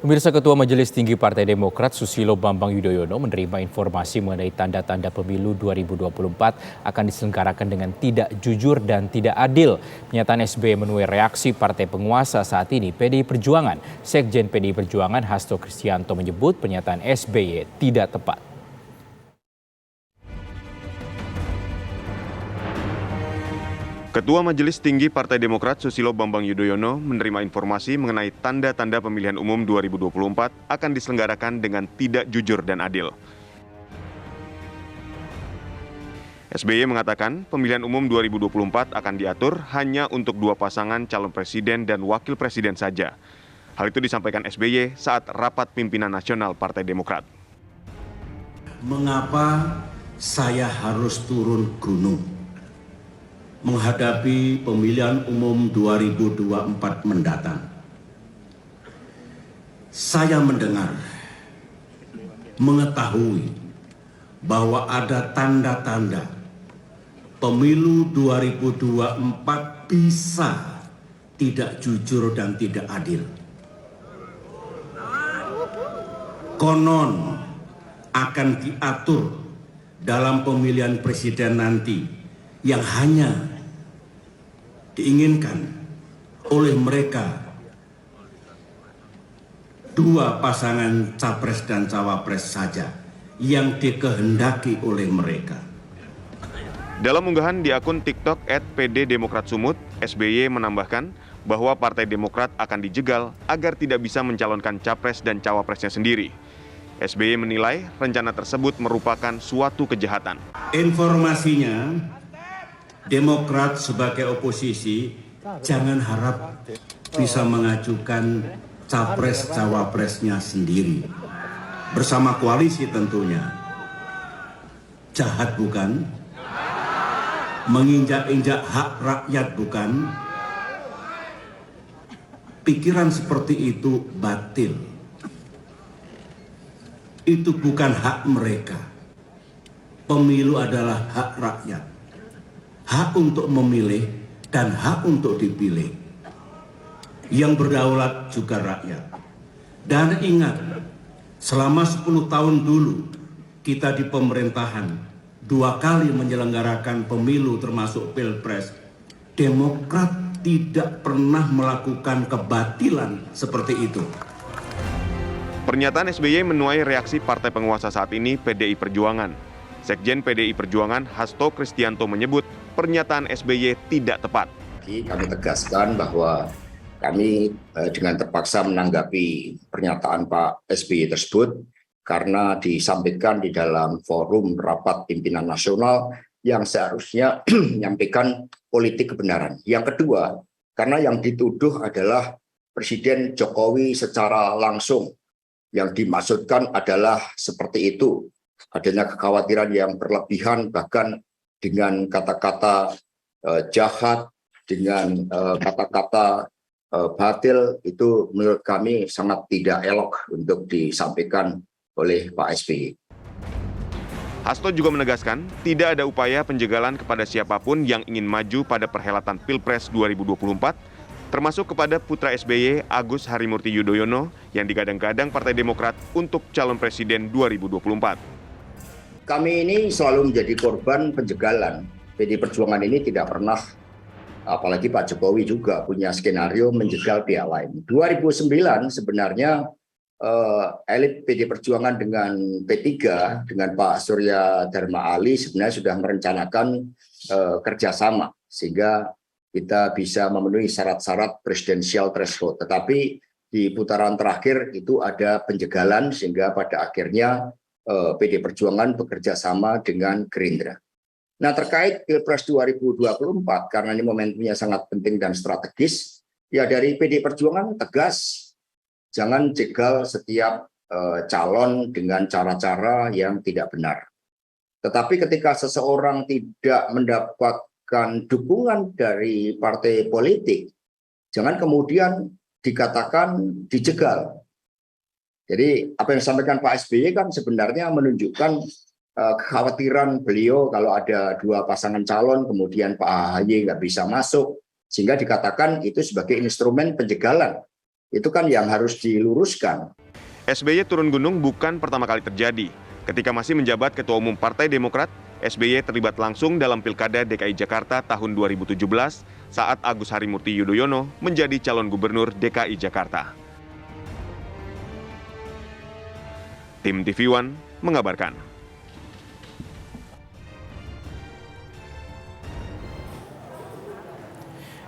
Pemirsa, Ketua Majelis Tinggi Partai Demokrat Susilo Bambang Yudhoyono menerima informasi mengenai tanda-tanda pemilu 2024 akan diselenggarakan dengan tidak jujur dan tidak adil. Pernyataan SBY menuai reaksi partai penguasa saat ini, PDI Perjuangan. Sekjen PDI Perjuangan Hasto Kristianto menyebut pernyataan SBY tidak tepat. Ketua Majelis Tinggi Partai Demokrat Susilo Bambang Yudhoyono menerima informasi mengenai tanda-tanda pemilihan umum 2024 akan diselenggarakan dengan tidak jujur dan adil. SBY mengatakan pemilihan umum 2024 akan diatur hanya untuk dua pasangan calon presiden dan wakil presiden saja. Hal itu disampaikan SBY saat rapat pimpinan nasional Partai Demokrat. Mengapa saya harus turun gunung menghadapi pemilihan umum 2024 mendatang? Saya mendengar, mengetahui bahwa ada tanda-tanda pemilu 2024 bisa tidak jujur dan tidak adil. Konon akan diatur dalam pemilihan presiden nanti yang hanya diinginkan oleh mereka dua pasangan capres dan cawapres saja yang dikehendaki oleh mereka. Dalam unggahan di akun TikTok @pddemokratsumut, SBY menambahkan bahwa Partai Demokrat akan dijegal agar tidak bisa mencalonkan capres dan cawapresnya sendiri. SBY menilai rencana tersebut merupakan suatu kejahatan. Informasinya, Demokrat sebagai oposisi jangan harap bisa mengajukan capres-cawapresnya sendiri. Bersama koalisi tentunya. Jahat bukan? Menginjak-injak hak rakyat bukan? Pikiran seperti itu batil. Itu bukan hak mereka. Pemilu adalah hak rakyat. Hak untuk memilih dan hak untuk dipilih. Yang berdaulat juga rakyat. Dan ingat, selama 10 tahun dulu kita di pemerintahan 2 kali menyelenggarakan pemilu termasuk Pilpres, Demokrat tidak pernah melakukan kebatilan seperti itu. Pernyataan SBY menuai reaksi partai penguasa saat ini, PDI Perjuangan. Sekjen PDI Perjuangan Hasto Kristianto menyebut pernyataan SBY tidak tepat. Kami tegaskan bahwa kami dengan terpaksa menanggapi pernyataan Pak SBY tersebut karena disampaikan di dalam forum rapat pimpinan nasional yang seharusnya menyampaikan politik kebenaran. Yang kedua, karena yang dituduh adalah Presiden Jokowi secara langsung. Yang dimaksudkan adalah seperti itu, adanya kekhawatiran yang berlebihan bahkan dengan kata-kata jahat, dengan kata-kata batil, itu menurut kami sangat tidak elok untuk disampaikan oleh Pak SBY. Hasto juga menegaskan tidak ada upaya penjagalan kepada siapapun yang ingin maju pada perhelatan Pilpres 2024, termasuk kepada putra SBY Agus Harimurti Yudhoyono yang digadang-gadang Partai Demokrat untuk calon presiden 2024. Kami ini selalu menjadi korban penjagalan. PDI Perjuangan ini tidak pernah, apalagi Pak Jokowi juga punya skenario menjegal pihak lain. 2009 sebenarnya elit PDI Perjuangan dengan P3, dengan Pak Surya Dharma Ali sebenarnya sudah merencanakan kerjasama sehingga kita bisa memenuhi syarat-syarat presidensial threshold. Tetapi di putaran terakhir itu ada penjagalan sehingga pada akhirnya PDI Perjuangan bekerja sama dengan Gerindra. Nah, terkait Pilpres 2024, karena ini momentumnya sangat penting dan strategis, ya dari PDI Perjuangan tegas, jangan jegal setiap calon dengan cara-cara yang tidak benar. Tetapi ketika seseorang tidak mendapatkan dukungan dari partai politik, jangan kemudian dikatakan dijegal. Jadi apa yang disampaikan Pak SBY kan sebenarnya menunjukkan kekhawatiran beliau kalau ada dua pasangan calon, kemudian Pak AHY nggak bisa masuk, sehingga dikatakan itu sebagai instrumen penjegalan. Itu kan yang harus diluruskan. SBY turun gunung bukan pertama kali terjadi. Ketika masih menjabat Ketua Umum Partai Demokrat, SBY terlibat langsung dalam Pilkada DKI Jakarta tahun 2017 saat Agus Harimurti Yudhoyono menjadi calon gubernur DKI Jakarta. Tim TV One mengabarkan.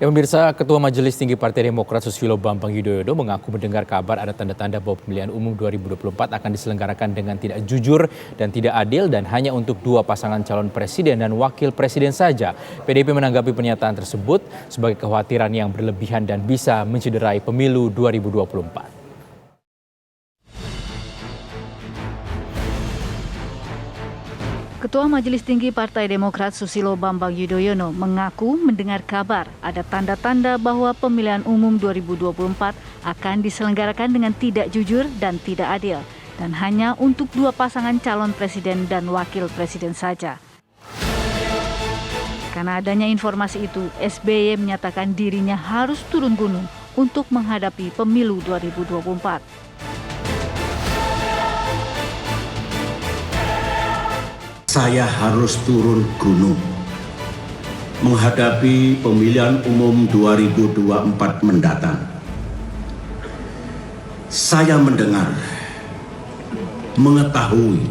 Ya pemirsa, Ketua Majelis Tinggi Partai Demokrat Susilo Bambang Yudhoyono mengaku mendengar kabar ada tanda-tanda bahwa pemilihan umum 2024 akan diselenggarakan dengan tidak jujur dan tidak adil dan hanya untuk dua pasangan calon presiden dan wakil presiden saja. PDIP menanggapi pernyataan tersebut sebagai kekhawatiran yang berlebihan dan bisa mencederai pemilu 2024. Ketua Majelis Tinggi Partai Demokrat Susilo Bambang Yudhoyono mengaku mendengar kabar ada tanda-tanda bahwa pemilihan umum 2024 akan diselenggarakan dengan tidak jujur dan tidak adil dan hanya untuk dua pasangan calon presiden dan wakil presiden saja. Karena adanya informasi itu, SBY menyatakan dirinya harus turun gunung untuk menghadapi pemilu 2024. Saya harus turun gunung menghadapi pemilihan umum 2024 mendatang. Saya mendengar, mengetahui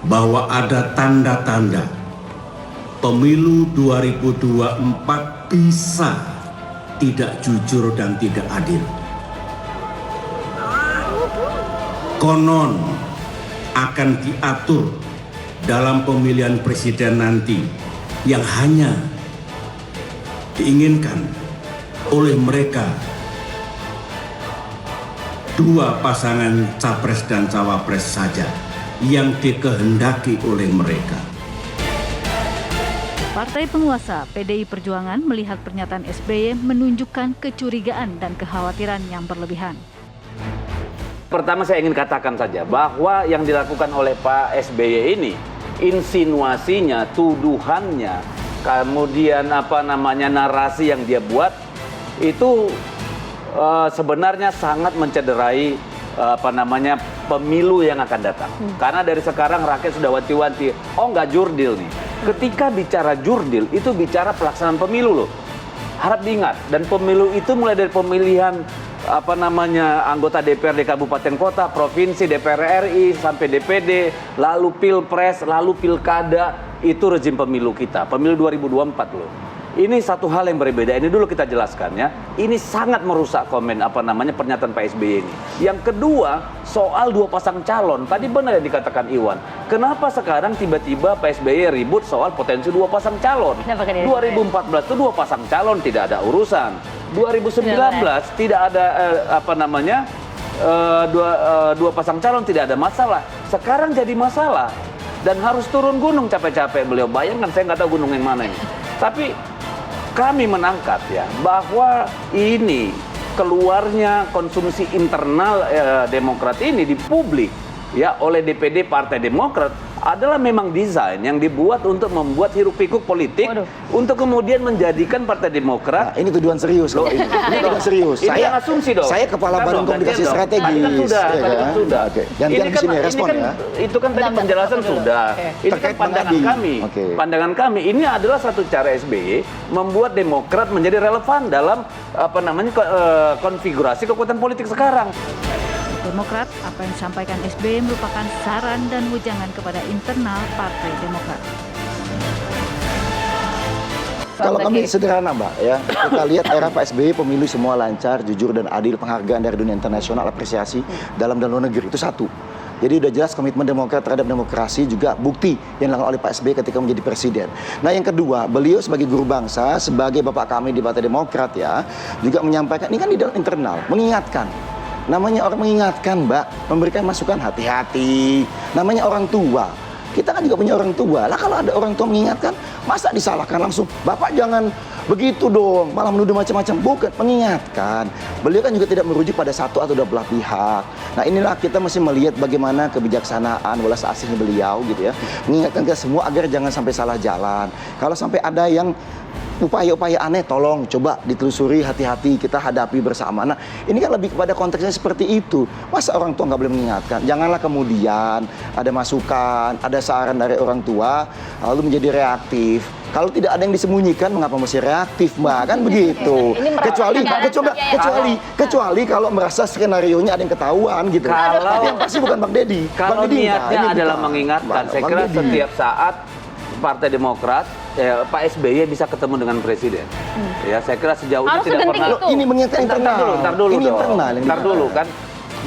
bahwa ada tanda-tanda pemilu 2024 bisa tidak jujur dan tidak adil. Konon akan diatur dalam pemilihan presiden nanti yang hanya diinginkan oleh mereka dua pasangan capres dan cawapres saja yang dikehendaki oleh mereka. Partai penguasa PDI Perjuangan melihat pernyataan SBY menunjukkan kecurigaan dan kekhawatiran yang berlebihan. Pertama saya ingin katakan saja bahwa yang dilakukan oleh Pak SBY ini, insinuasinya, tuduhannya, kemudian narasi yang dia buat itu sebenarnya sangat mencederai pemilu yang akan datang. Karena dari sekarang rakyat sudah wanti-wanti, nggak jurdil nih. Ketika bicara jurdil itu bicara pelaksanaan pemilu loh. Harap diingat, dan pemilu itu mulai dari pemilihan anggota DPRD kabupaten kota, provinsi, DPR RI, sampai DPD, lalu pilpres, lalu pilkada, itu rezim pemilu kita, pemilu 2024 loh. Ini satu hal yang berbeda, ini dulu kita jelaskan ya. Ini sangat merusak pernyataan Pak SBY ini. Yang kedua, soal dua pasang calon, tadi benar yang dikatakan Iwan. Kenapa sekarang tiba-tiba Pak SBY ribut soal potensi dua pasang calon? 2014 itu dua pasang calon, tidak ada urusan. 2019 tidak ada dua pasang calon, tidak ada masalah. Sekarang jadi masalah dan harus turun gunung capek-capek beliau. Bayangkan, saya nggak tahu gunung yang mana ini. Tapi kami menangkap ya bahwa ini keluarnya konsumsi internal Demokrat ini di publik ya oleh DPD Partai Demokrat adalah memang desain yang dibuat untuk membuat hiruk-pikuk politik untuk kemudian menjadikan Partai Demokrat. Ini tuduhan serius loh. Ini tuduhan serius. Ini asumsi dong. Saya kepala Badan Komunikasi Strategis. Tadi kan sudah. Oke. Gantian di sini respon ya. Itu kan tadi penjelasan sudah. Ini kan pandangan kami. Pandangan kami ini adalah satu cara SBY membuat Demokrat menjadi relevan dalam konfigurasi kekuatan politik sekarang. Demokrat, apa yang disampaikan SBY merupakan saran dan wejangan kepada internal Partai Demokrat. Kalau kami sederhana Mbak ya, kita lihat era Pak SBY pemilu semua lancar, jujur dan adil, penghargaan dari dunia internasional, apresiasi dalam dan luar negeri, itu satu. Jadi udah jelas komitmen Demokrat terhadap demokrasi, juga bukti yang dilakukan oleh Pak SBY ketika menjadi presiden. Nah yang kedua, beliau sebagai guru bangsa, sebagai bapak kami di Partai Demokrat ya, juga menyampaikan, ini kan di dalam internal, mengingatkan. Namanya orang mengingatkan Mbak, memberikan masukan, hati-hati. Namanya orang tua. Kita kan juga punya orang tua. Lah kalau ada orang tua mengingatkan, masa disalahkan langsung? Bapak jangan begitu dong, malah menuduh macam-macam. Bukan, mengingatkan. Beliau kan juga tidak merujuk pada satu atau dua belah pihak. Nah inilah kita mesti melihat bagaimana kebijaksanaan, welas asihnya beliau gitu ya. Mengingatkan kita semua agar jangan sampai salah jalan. Kalau sampai ada yang upaya-upaya aneh tolong coba ditelusuri, hati-hati, kita hadapi bersama. Nah, ini kan lebih kepada konteksnya seperti itu. Masa orang tua nggak boleh mengingatkan? Janganlah kemudian ada masukan, ada saran dari orang tua, lalu menjadi reaktif. Kalau tidak ada yang disembunyikan, mengapa mesti reaktif, Mbak? Kan begitu. Kecuali kalau merasa skenario-nya ada yang ketahuan gitu. Tapi yang pasti bukan Bang Deddy. Kalau niatnya adalah mengingatkan, saya kira setiap saat Partai Demokrat, Pak SBY bisa ketemu dengan Presiden. Ya, saya kira sejauh ini tidak pernah. Loh, ini mengingatkan internal. Ntar dulu kan,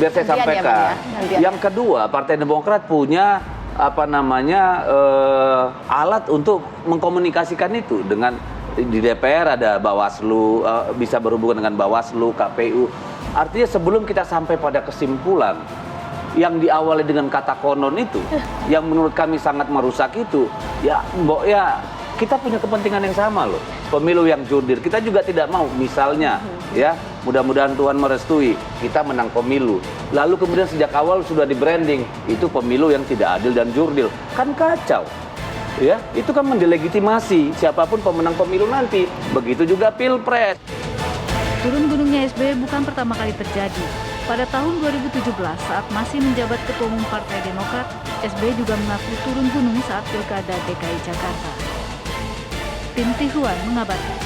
biar saya sampaikan. Yang kedua, Partai Demokrat punya alat untuk mengkomunikasikan itu dengan di DPR ada Bawaslu, bisa berhubungan dengan Bawaslu, KPU. Artinya sebelum kita sampai pada kesimpulan yang diawali dengan kata konon itu, yang menurut kami sangat merusak itu, ya kita punya kepentingan yang sama loh. Pemilu yang jurdil, kita juga tidak mau. Misalnya, ya mudah-mudahan Tuhan merestui, kita menang pemilu. Lalu kemudian sejak awal sudah di branding, itu pemilu yang tidak adil dan jurdil. Kan kacau. Ya, itu kan mendelegitimasi siapapun pemenang pemilu nanti. Begitu juga Pilpres. Turun gunungnya SBY bukan pertama kali terjadi. Pada tahun 2017 saat masih menjabat Ketua Umum Partai Demokrat, SBY juga mengaku turun gunung saat Pilkada DKI Jakarta. Tim Tihuan mengabarkan.